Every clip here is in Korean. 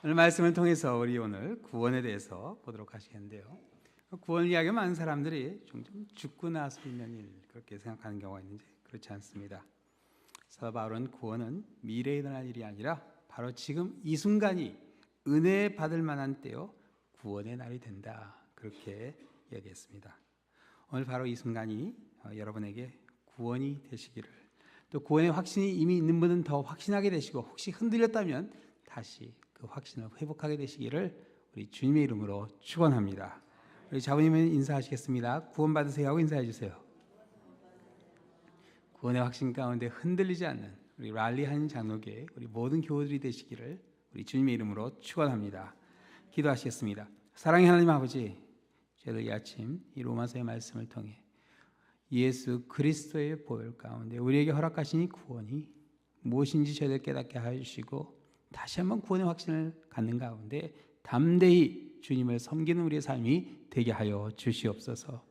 오늘 말씀을 통해서 우리 오늘 구원에 대해서 보도록 하시겠는데요. 구원 이야기 많은 사람들이 종종 죽고 나서 있는 일 그렇게 생각하는 경우가 있는지 그렇지 않습니다. 사도 바울은 구원은 미래에 일어날 일이 아니라 바로 지금 이 순간이 은혜 받을 만한 때요 구원의 날이 된다 그렇게 이야기했습니다. 오늘 바로 이 순간이 여러분에게 구원이 되시기를, 또 구원의 확신이 이미 있는 분은 더 확신하게 되시고, 혹시 흔들렸다면 다시 그 확신을 회복하게 되시기를 우리 주님의 이름으로 축원합니다. 우리 자부님은 인사하시겠습니다. 구원 받으세요 하고 인사해 주세요. 구원의 확신 가운데 흔들리지 않는 우리 랄리한 장로교회 우리 모든 교우들이 되시기를 우리 주님의 이름으로 축원합니다. 기도하시겠습니다. 사랑의 하나님 아버지, 저희들 이 아침 이 로마서의 말씀을 통해 예수 그리스도의 보혈 가운데 우리에게 허락하신 이 구원이 무엇인지 저희들 깨닫게 하여 주시고, 다시 한번 구원의 확신을 갖는 가운데 담대히 주님을 섬기는 우리의 삶이 되게 하여 주시옵소서.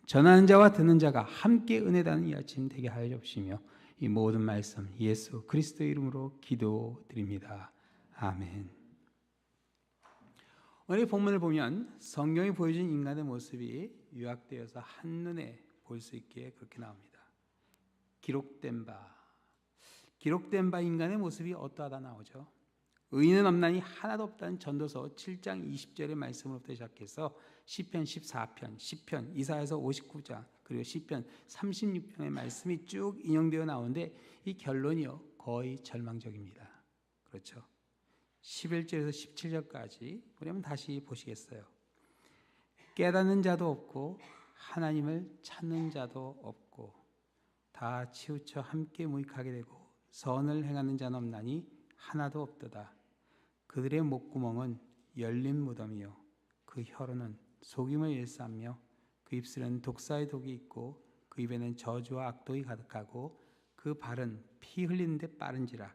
전하는 자와 듣는 자가 함께 은혜다는 이 아침 되게 하여 주시며, 이 모든 말씀 예수 그리스도의 이름으로 기도드립니다. 아멘. 오늘 본문을 보면 성경이 보여준 인간의 모습이 요약되어서 한눈에 볼 수 있게 그렇게 나옵니다. 기록된 바 인간의 모습이 어떠하다 나오죠. 의인은 없나니 하나도 없다는 전도서 7장 20절의 말씀으로부터 시작해서 시편 14편, 시편 이사야서 59장, 그리고 시편 36편의 말씀이 쭉 인용되어 나오는데 이 결론이요 거의 절망적입니다. 그렇죠. 11절에서 17절까지 우리 한번 다시 보시겠어요. 깨닫는 자도 없고 하나님을 찾는 자도 없고 다 치우쳐 함께 무익하게 되고 선을 행하는 자는 없나니 하나도 없도다. 그들의 목구멍은 열린 무덤이요 그 혀로는 속임을 일삼며 그 입술에는 독사의 독이 있고 그 입에는 저주와 악독이 가득하고 그 발은 피 흘리는 데 빠른지라.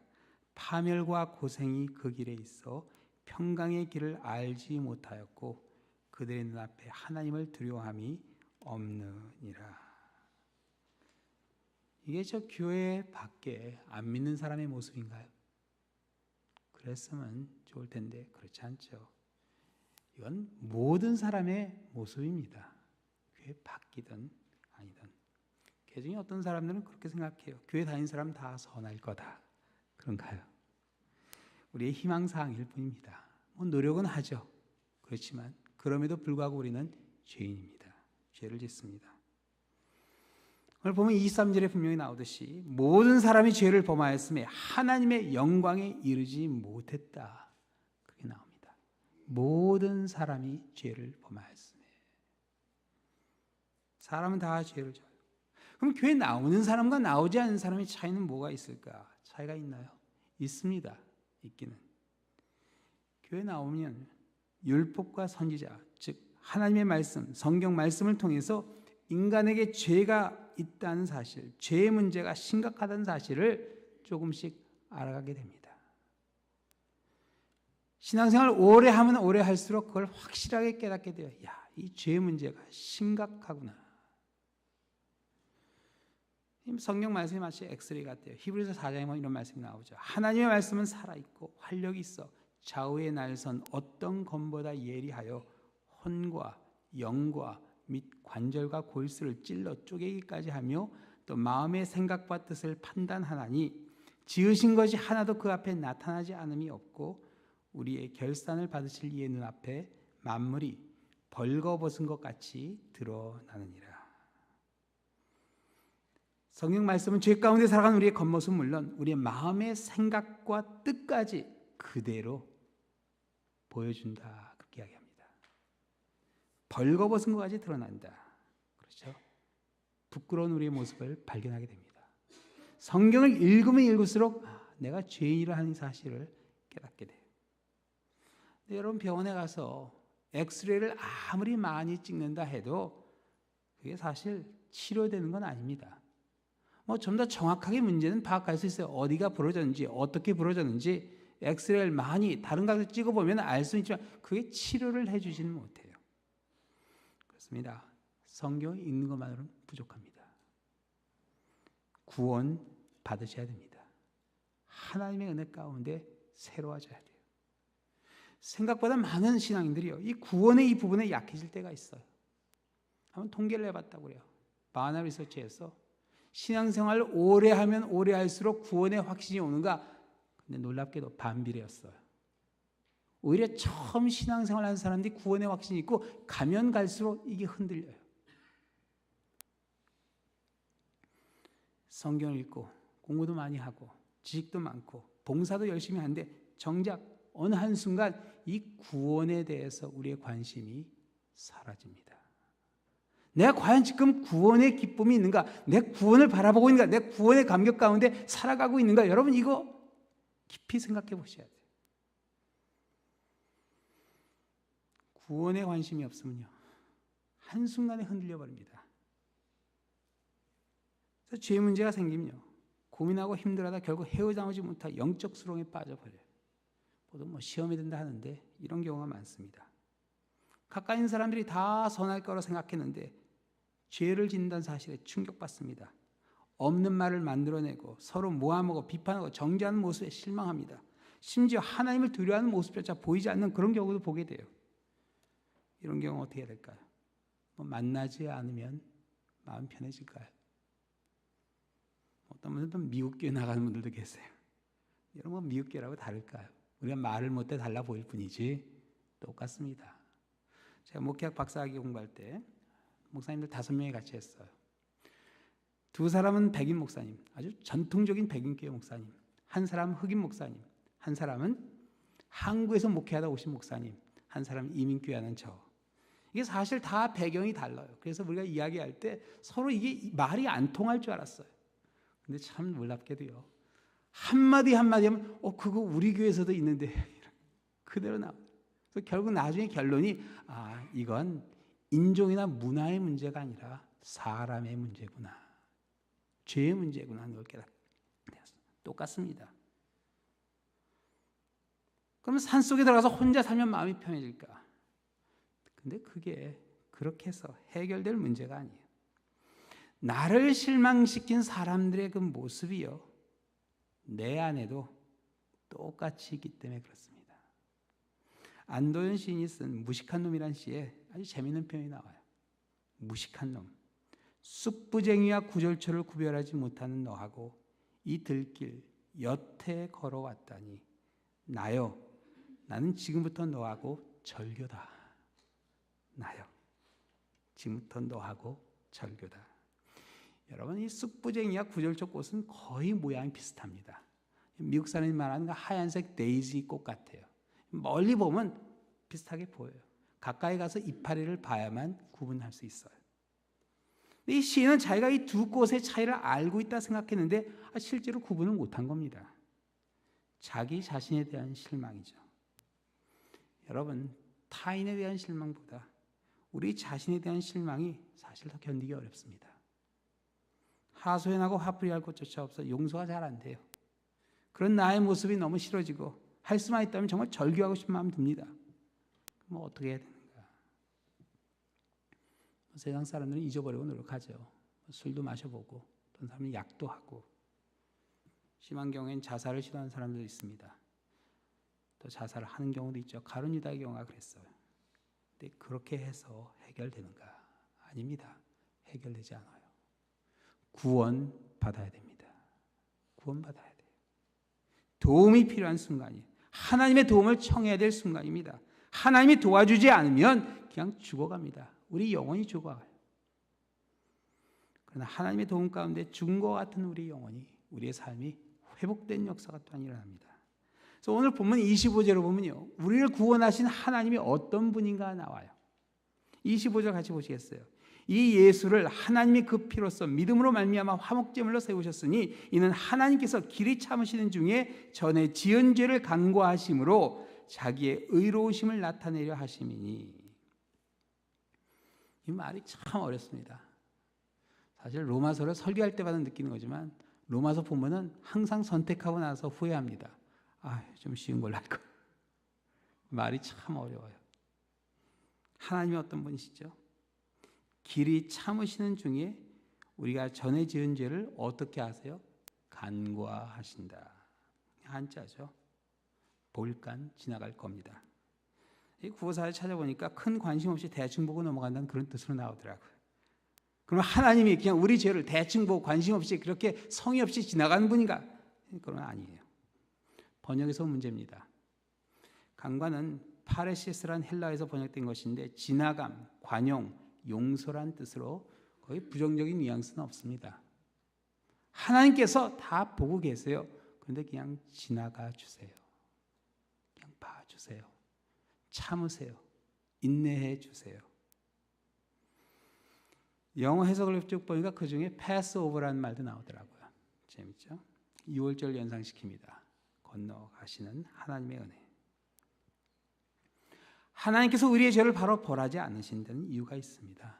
파멸과 고생이 그 길에 있어 평강의 길을 알지 못하였고 그들의 눈앞에 하나님을 두려워함이 없느니라. 이게 저 교회 밖에 안 믿는 사람의 모습인가요? 그랬으면 좋을 텐데 그렇지 않죠. 이건 모든 사람의 모습입니다. 교회 밖이든 아니든. 그 중에 어떤 사람들은 그렇게 생각해요. 교회 다니는 사람 다 선할 거다. 그런가요? 우리의 희망사항일 뿐입니다. 노력은 하죠. 그렇지만 그럼에도 불구하고 우리는 죄인입니다. 죄를 짓습니다. 오늘 보면 23절에 분명히 나오듯이 모든 사람이 죄를 범하였음에 하나님의 영광에 이르지 못했다. 그게 나옵니다. 모든 사람이 죄를 범하였음에. 사람은 다 죄를 져요. 그럼 교회 나오는 사람과 나오지 않는 사람의 차이는 뭐가 있을까? 차이가 있나요? 있습니다. 있기는. 교회 나오면 율법과 선지자, 즉 하나님의 말씀, 성경 말씀을 통해서 인간에게 죄가 있다는 사실, 죄의 문제가 심각하다는 사실을 조금씩 알아가게 됩니다. 신앙생활 오래 하면 오래 할수록 그걸 확실하게 깨닫게 돼요. 야, 이 죄의 문제가 심각하구나. 성경 말씀이 마치 엑스레이 같아요. 히브리서 4장에 보면 이런 말씀이 나오죠. 하나님의 말씀은 살아있고 활력이 있어 좌우의 날선 어떤 검보다 예리하여 혼과 영과 및 관절과 골수를 찔러 쪼개기까지 하며 또 마음의 생각과 뜻을 판단하나니 지으신 것이 하나도 그 앞에 나타나지 않음이 없고 우리의 결산을 받으실 이의 눈앞에 만물이 벌거벗은 것 같이 드러나느니라. 성경 말씀은 죄 가운데 살아가는 우리의 겉모습은 물론 우리의 마음의 생각과 뜻까지 그대로 보여준다. 그렇게 이야기합니다. 벌거벗은 것까지 드러난다. 그렇죠? 부끄러운 우리의 모습을 발견하게 됩니다. 성경을 읽으면 읽을수록 내가 죄인이라 하는 사실을 깨닫게 돼요. 근데 여러분 병원에 가서 엑스레이를 아무리 많이 찍는다 해도 그게 사실 치료되는 건 아닙니다. 좀 더 정확하게 문제는 파악할 수 있어요. 어디가 부러졌는지, 어떻게 부러졌는지 엑스레이를 많이 다른 각도에서 찍어보면 알 수 있지만 그게 치료를 해주지는 못해요. 그렇습니다. 성경 읽는 것만으로는 부족합니다. 구원 받으셔야 됩니다. 하나님의 은혜 가운데 새로워져야 돼요. 생각보다 많은 신앙인들이요, 이 구원의 이 부분에 약해질 때가 있어요. 한번 통계를 해봤다고 그래요. 바나 리서치에서 신앙생활 오래 하면 오래 할수록 구원의 확신이 오는가? 근데 놀랍게도 반비례였어요. 오히려 처음 신앙생활 하는 사람들이 구원의 확신이 있고 가면 갈수록 이게 흔들려요. 성경을 읽고 공부도 많이 하고 지식도 많고 봉사도 열심히 하는데 정작 어느 한순간 이 구원에 대해서 우리의 관심이 사라집니다. 내가 과연 지금 구원의 기쁨이 있는가? 내 구원을 바라보고 있는가? 내 구원의 감격 가운데 살아가고 있는가? 여러분 이거 깊이 생각해 보셔야 돼요. 구원에 관심이 없으면요, 한순간에 흔들려 버립니다. 그래서 죄 문제가 생기면요, 고민하고 힘들어하다 결국 헤어나오지 못하고 영적 수렁에 빠져버려요. 보통 뭐 시험이 된다 하는데 이런 경우가 많습니다. 가까이 있는 사람들이 다 선할 거라고 생각했는데 죄를 짓는다는 사실에 충격받습니다. 없는 말을 만들어내고 서로 모함하고 비판하고 정죄하는 모습에 실망합니다. 심지어 하나님을 두려워하는 모습조차 보이지 않는 그런 경우도 보게 돼요. 이런 경우 어떻게 해야 될까요? 뭐 만나지 않으면 마음 편해질까요? 어떤 분들은 미국 교회 나가는 분들도 계세요. 여러분 뭐 미국 교회라고 다를까요? 우리가 말을 못해 달라 보일 뿐이지 똑같습니다. 제가 목회학 박사학위 공부할 때 목사님들 5명이 같이 했어요. 2사람은 백인 목사님, 아주 전통적인 백인교회 목사님, 한 사람은 흑인 목사님, 한 사람은 한국에서 목회하다 오신 목사님, 한 사람은 이민교회 하는 저. 이게 사실 다 배경이 달라요. 그래서 우리가 이야기할 때 서로 이게 말이 안 통할 줄 알았어요. 근데 참 놀랍게도요, 한마디 한마디 하면 그거 우리 교회에서도 있는데 그대로 나와요. 그래서 결국 나중에 결론이 이건 인종이나 문화의 문제가 아니라 사람의 문제구나, 죄의 문제구나 하는 걸 깨닫게 되었어요. 똑같습니다. 그러면 산속에 들어가서 혼자 살면 마음이 편해질까? 근데 그게 그렇게 해서 해결될 문제가 아니에요. 나를 실망시킨 사람들의 그 모습이요, 내 안에도 똑같이 있기 때문에 그렇습니다. 안도현 시인이 쓴 무식한 놈이란 시에 아주 재미있는 표현이 나와요. 무식한 놈, 쑥부쟁이와 구절초를 구별하지 못하는 너하고 이 들길 여태 걸어왔다니 나요, 나는 지금부터 너하고 절교다. 나요, 지금부터 너하고 절교다. 여러분 이 쑥부쟁이와 구절초 꽃은 거의 모양이 비슷합니다. 미국 사람이 말하는 그 하얀색 데이지 꽃 같아요. 멀리 보면 비슷하게 보여요. 가까이 가서 이파리를 봐야만 구분할 수 있어요. 이 시인은 자기가 이 두 꽃의 차이를 알고 있다 생각했는데 실제로 구분을 못한 겁니다. 자기 자신에 대한 실망이죠. 여러분 타인에 대한 실망보다 우리 자신에 대한 실망이 사실 더 견디기 어렵습니다. 하소연하고 화풀이 할 것조차 없어 용서가 잘 안 돼요. 그런 나의 모습이 너무 싫어지고 할 수만 있다면 정말 절규하고 싶은 마음 듭니다. 뭐 어떻게 해야 되는가? 세상 사람들은 잊어버리고 노력하죠. 술도 마셔보고 어떤 사람은 약도 하고 심한 경우엔 자살을 시도하는 사람들도 있습니다. 또 자살을 하는 경우도 있죠. 가룟 유다의 경우가 그랬어요. 근데 그렇게 해서 해결되는가? 아닙니다. 해결되지 않아요. 구원 받아야 됩니다. 구원 받아야 돼요. 도움이 필요한 순간이에요. 하나님의 도움을 청해야 될 순간입니다. 하나님이 도와주지 않으면 그냥 죽어갑니다. 우리 영혼이 죽어가요. 그러나 하나님의 도움 가운데 죽은 것 같은 우리 영혼이, 우리의 삶이 회복된 역사가 또한 일어납니다. 그래서 오늘 본문 25절을 보면요, 우리를 구원하신 하나님이 어떤 분인가 나와요. 25절 같이 보시겠어요? 이 예수를 하나님이 그 피로써 믿음으로 말미암아 화목제물로 세우셨으니 이는 하나님께서 길이 참으시는 중에 전에 지은 죄를 간구하심으로 자기의 의로우심을 나타내려 하심이니. 이 말이 참 어렵습니다. 사실 로마서를 설교할 때마다 느끼는 거지만 로마서 보면은 항상 선택하고 나서 후회합니다. 좀 쉬운 걸로 할 걸. 말이 참 어려워요. 하나님이 어떤 분이시죠? 길이 참으시는 중에 우리가 전에 지은 죄를 어떻게 하세요? 간과하신다. 한자죠. 볼간 지나갈 겁니다. 이 구호사를 찾아보니까 큰 관심 없이 대충 보고 넘어간다는 그런 뜻으로 나오더라고요. 그럼 하나님이 그냥 우리 죄를 대충 보고 관심 없이 그렇게 성의 없이 지나가는 분인가? 그건 아니에요. 번역에서 문제입니다. 강관은 파레시스란 헬라어에서 번역된 것인데 지나감, 관용, 용서란 뜻으로 거의 부정적인 뉘앙스는 없습니다. 하나님께서 다 보고 계세요. 그런데 그냥 지나가 주세요. 그냥 봐주세요. 참으세요. 인내해 주세요. 영어 해석을 쭉 보니까 그 중에 패스오버라는 말도 나오더라고요. 재밌죠? 6월절 연상시킵니다. 건너가시는 하나님의 은혜. 하나님께서 우리의 죄를 바로 벌하지 않으신다는 이유가 있습니다.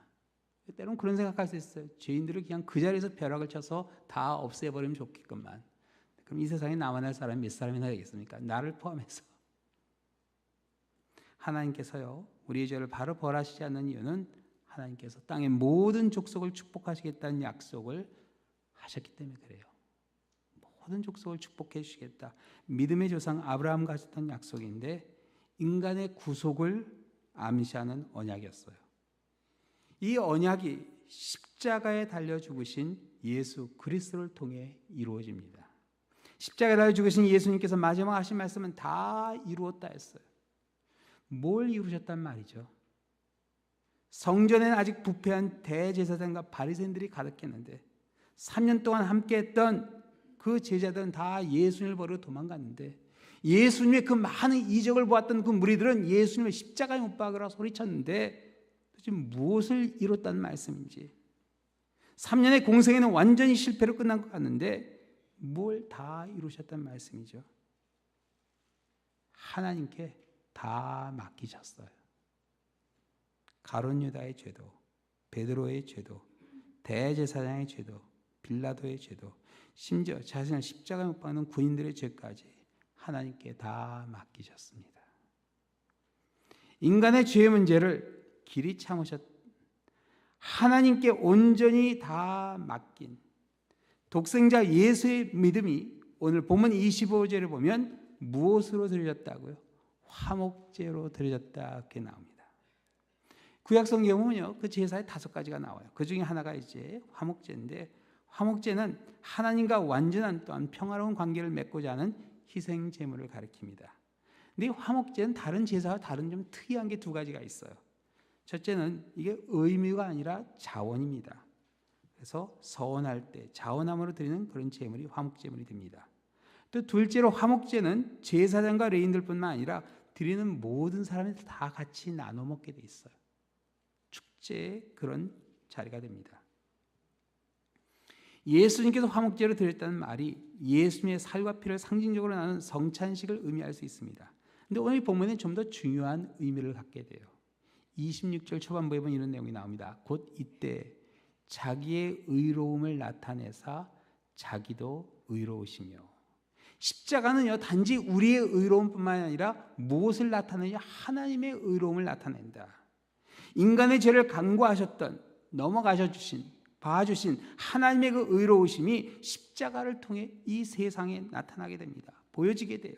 때로는 그런 생각할 수 있어요. 죄인들을 그냥 그 자리에서 벼락을 쳐서 다 없애버리면 좋겠건만. 그럼 이 세상에 남아날 사람이 몇 사람이나 되겠습니까? 나를 포함해서. 하나님께서요, 우리의 죄를 바로 벌하시지 않는 이유는 하나님께서 땅의 모든 족속을 축복하시겠다는 약속을 하셨기 때문에 그래요. 모든 족속을 축복해 주시겠다. 믿음의 조상 아브라함과 하셨던 약속인데 인간의 구속을 암시하는 언약이었어요. 이 언약이 십자가에 달려 죽으신 예수 그리스도를 통해 이루어집니다. 십자가에 달려 죽으신 예수님께서 마지막 하신 말씀은 다 이루었다 했어요. 뭘 이루셨단 말이죠? 성전에는 아직 부패한 대제사장과 바리새인들이 가득했는데 3년 동안 함께했던 그 제자들은 다 예수님을 버리고 도망갔는데 예수님의 그 많은 이적을 보았던 그 무리들은 예수님을 십자가에 못 박으라 소리쳤는데 지금 무엇을 이뤘다는 말씀인지 3년의 공생에는 완전히 실패로 끝난 것 같는데 뭘 다 이루셨다는 말씀이죠. 하나님께 다 맡기셨어요. 가룟 유다의 죄도, 베드로의 죄도, 대제사장의 죄도, 빌라도의 죄도, 심지어 자신을 십자가에 못 박는 군인들의 죄까지 하나님께 다 맡기셨습니다. 인간의 죄의 문제를 길이 참으셨, 하나님께 온전히 다 맡긴 독생자 예수의 믿음이 오늘 본문 25절을 보면 무엇으로 드려졌다고요? 화목제로 드려졌다 이렇게 나옵니다. 구약 성경은요, 그 제사에 5가지가 나와요. 그 중에 하나가 이제 화목제인데, 화목제는 하나님과 완전한 또한 평화로운 관계를 맺고자 하는 희생 제물을 가리킵니다. 근데 화목제는 다른 제사와 다른 좀 특이한 게 2가지가 있어요. 첫째는 이게 의무가 아니라 자원입니다. 그래서 서원할 때 자원함으로 드리는 그런 제물이 화목제물이 됩니다. 또 둘째로 화목제는 제사장과 레위인들뿐만 아니라 드리는 모든 사람이 다 같이 나눠 먹게 돼 있어요. 축제의 그런 자리가 됩니다. 예수님께서 화목제로 드렸다는 말이 예수님의 살과 피를 상징적으로 나눈 성찬식을 의미할 수 있습니다. 그런데 오늘 본문에 좀 더 중요한 의미를 갖게 돼요. 26절 초반부에 보면 이런 내용이 나옵니다. 곧 이때 자기의 의로움을 나타내사 자기도 의로우시며. 십자가는요, 단지 우리의 의로움뿐만 아니라 무엇을 나타내냐? 하나님의 의로움을 나타낸다. 인간의 죄를 간과하셨던, 넘어가셔 주신, 봐주신 하나님의 그 의로우심이 십자가를 통해 이 세상에 나타나게 됩니다. 보여지게 돼요.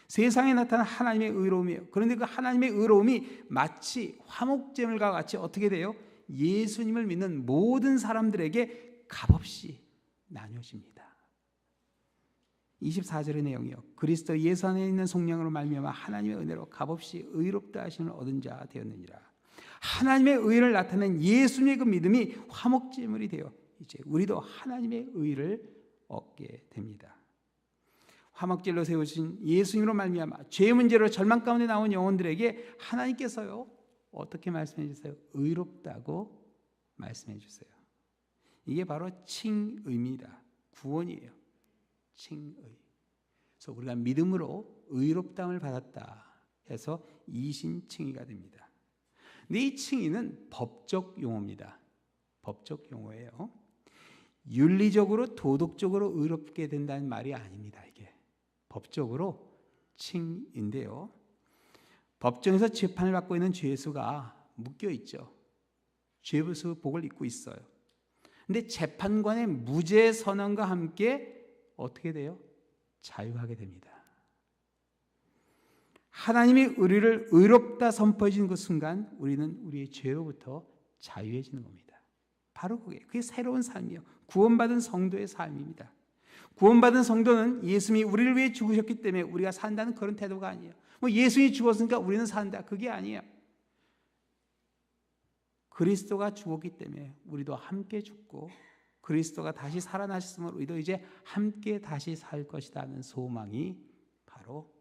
세상에 나타난 하나님의 의로움이에요. 그런데 그 하나님의 의로움이 마치 화목제물과 같이 어떻게 돼요? 예수님을 믿는 모든 사람들에게 값없이 나눠집니다. 24절의 내용이요. 그리스도 예수 안에 있는 성령으로 말미암아 하나님의 은혜로 값없이 의롭다 하심을 얻은 자 되었느니라. 하나님의 의를 나타낸 예수님의 그 믿음이 화목제물이 되어 이제 우리도 하나님의 의를 얻게 됩니다. 화목제로 세우신 예수님으로 말미암아 죄 문제로 절망 가운데 나온 영혼들에게 하나님께서요 어떻게 말씀해 주세요? 의롭다고 말씀해 주세요. 이게 바로 칭의입니다. 구원이에요. 칭의. 그래서 우리가 믿음으로 의롭다함을 받았다 해서 이신칭의가 됩니다. 근데 이 칭의는 법적 용어입니다. 법적 용어예요. 윤리적으로 도덕적으로 의롭게 된다는 말이 아닙니다. 이게 법적으로 칭인데요. 법정에서 재판을 받고 있는 죄수가 묶여 있죠. 죄수 복을 입고 있어요. 근데 재판관의 무죄 선언과 함께 어떻게 돼요? 자유하게 됩니다. 하나님이 우리를 의롭다 선포해 주는 그 순간 우리는 우리의 죄로부터 자유해지는 겁니다. 바로 그게 새로운 삶이요, 구원받은 성도의 삶입니다. 구원받은 성도는 예수님이 우리를 위해 죽으셨기 때문에 우리가 산다는 그런 태도가 아니에요. 뭐 예수님이 죽었으니까 우리는 산다, 그게 아니에요. 그리스도가 죽었기 때문에 우리도 함께 죽고 그리스도가 다시 살아나셨으므로 우리도 이제 함께 다시 살 것이라는 소망이 바로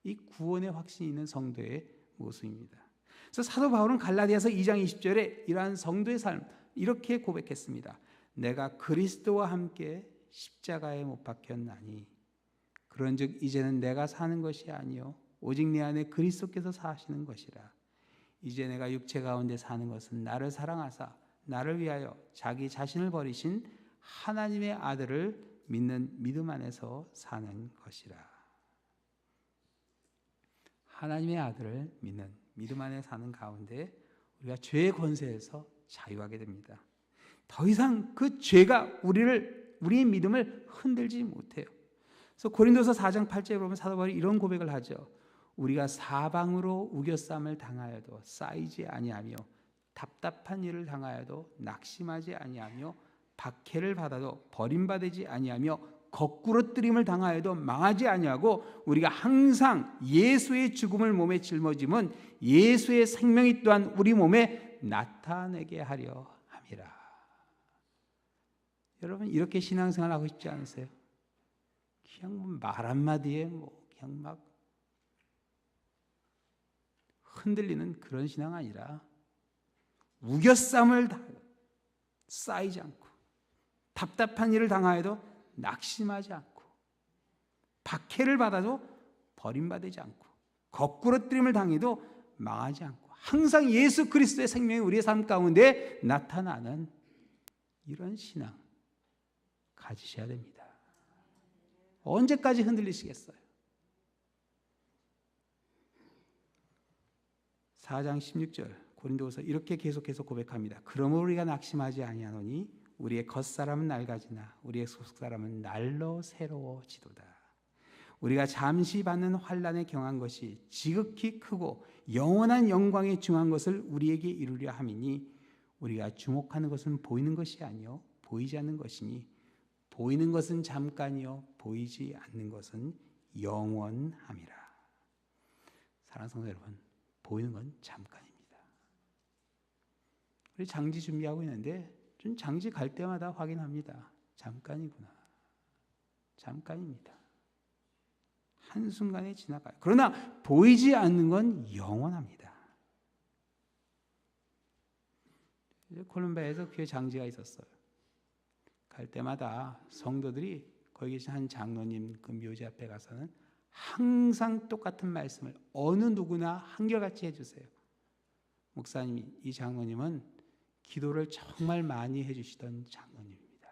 이 구원의 확신이 있는 성도의 모습입니다. 그래서 사도 바울은 갈라디아서 2장 20절에 이러한 성도의 삶 이렇게 고백했습니다. 내가 그리스도와 함께 십자가에 못 박혔나니 그런즉 이제는 내가 사는 것이 아니요 오직 내 안에 그리스도께서 사시는 것이라. 이제 내가 육체 가운데 사는 것은 나를 사랑하사 나를 위하여 자기 자신을 버리신 하나님의 아들을 믿는 믿음 안에서 사는 것이라. 하나님의 아들을 믿는 믿음 안에 사는 가운데 우리가 죄의 권세에서 자유하게 됩니다. 더 이상 그 죄가 우리의 믿음을 흔들지 못해요. 그래서 고린도서 4장 8절에 보면 사도 바울이 이런 고백을 하죠. 우리가 사방으로 우겨쌈을 당하여도 쌓이지 아니하며 답답한 일을 당하여도 낙심하지 아니하며 박해를 받아도 버림받지 아니하며 거꾸로 뜨림을 당하여도 망하지 아니하고 우리가 항상 예수의 죽음을 몸에 짊어짐은 예수의 생명이 또한 우리 몸에 나타내게 하려 함이라. 여러분 이렇게 신앙생활 하고 싶지 않으세요? 그냥 말 한마디에 그냥 막 흔들리는 그런 신앙 아니라 우겨쌈을 쌓이지 않고 답답한 일을 당하여도 낙심하지 않고 박해를 받아도 버림받지 않고 거꾸로 뜨림을 당해도 망하지 않고 항상 예수 그리스도의 생명이 우리의 삶 가운데 나타나는 이런 신앙 가지셔야 됩니다. 언제까지 흔들리시겠어요? 4장 16절 고린도후서 이렇게 계속해서 고백합니다. 그러므로 우리가 낙심하지 아니하노니 우리의 겉사람은 낡아지나 우리의 속사람은 날로 새로워지도다. 우리가 잠시 받는 환난에 경한 것이 지극히 크고 영원한 영광에 중한 것을 우리에게 이루려 함이니 우리가 주목하는 것은 보이는 것이 아니요 보이지 않는 것이니 보이는 것은 잠깐이요 보이지 않는 것은 영원함이라. 사랑하는 성도 여러분, 보이는 건 잠깐입니다. 우리 장지 준비하고 있는데 좀 장지 갈 때마다 확인합니다. 잠깐이구나. 잠깐입니다. 한순간에 지나가요. 그러나 보이지 않는 건 영원합니다. 콜롬비아에서 교회 장지가 있었어요. 갈 때마다 성도들이 거기 계신 한 장로님 그 묘지 앞에 가서는 항상 똑같은 말씀을 어느 누구나 한결같이 해주세요. 목사님이 이 장로님은 기도를 정말 많이 해주시던 장로님입니다.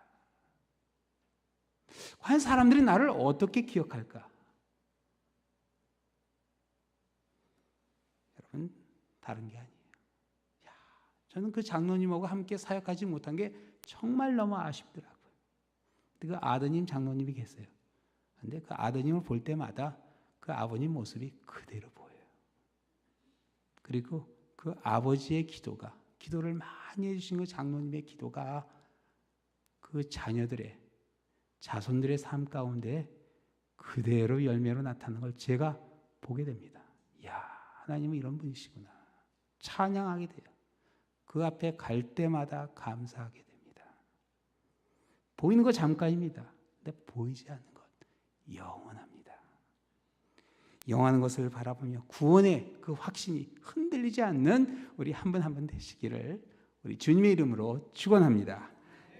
과연 사람들이 나를 어떻게 기억할까? 여러분 다른 게 아니에요. 저는 그 장로님하고 함께 사역하지 못한 게 정말 너무 아쉽더라고요. 그 아드님 장로님이 계세요. 그런데 그 아드님을 볼 때마다 그 아버님 모습이 그대로 보여요. 그리고 그 아버지의 기도를 많이 해주신 그 장로님의 기도가 그 자녀들의 자손들의 삶 가운데 그대로 열매로 나타나는 걸 제가 보게 됩니다. 이야, 하나님은 이런 분이시구나. 찬양하게 돼요. 그 앞에 갈 때마다 감사하게 됩니다. 보이는 거 잠깐입니다. 근데 보이지 않는 것 영원합니다. 영원한 것을 바라보며 구원의 그 확신이 흔들리지 않는 우리 한 분 한 분 되시기를 우리 주님의 이름으로 축원합니다.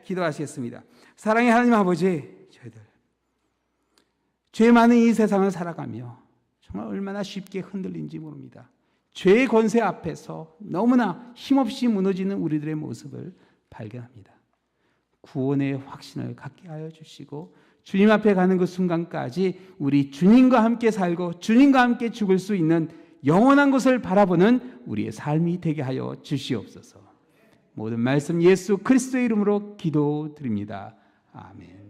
기도하시겠습니다. 사랑의 하나님 아버지, 저희들 죄 많은 이 세상을 살아가며 정말 얼마나 쉽게 흔들린지 모릅니다. 죄의 권세 앞에서 너무나 힘없이 무너지는 우리들의 모습을 발견합니다. 구원의 확신을 갖게 하여 주시고 주님 앞에 가는 그 순간까지 우리 주님과 함께 살고 주님과 함께 죽을 수 있는 영원한 것을 바라보는 우리의 삶이 되게 하여 주시옵소서. 모든 말씀 예수 그리스도의 이름으로 기도드립니다. 아멘.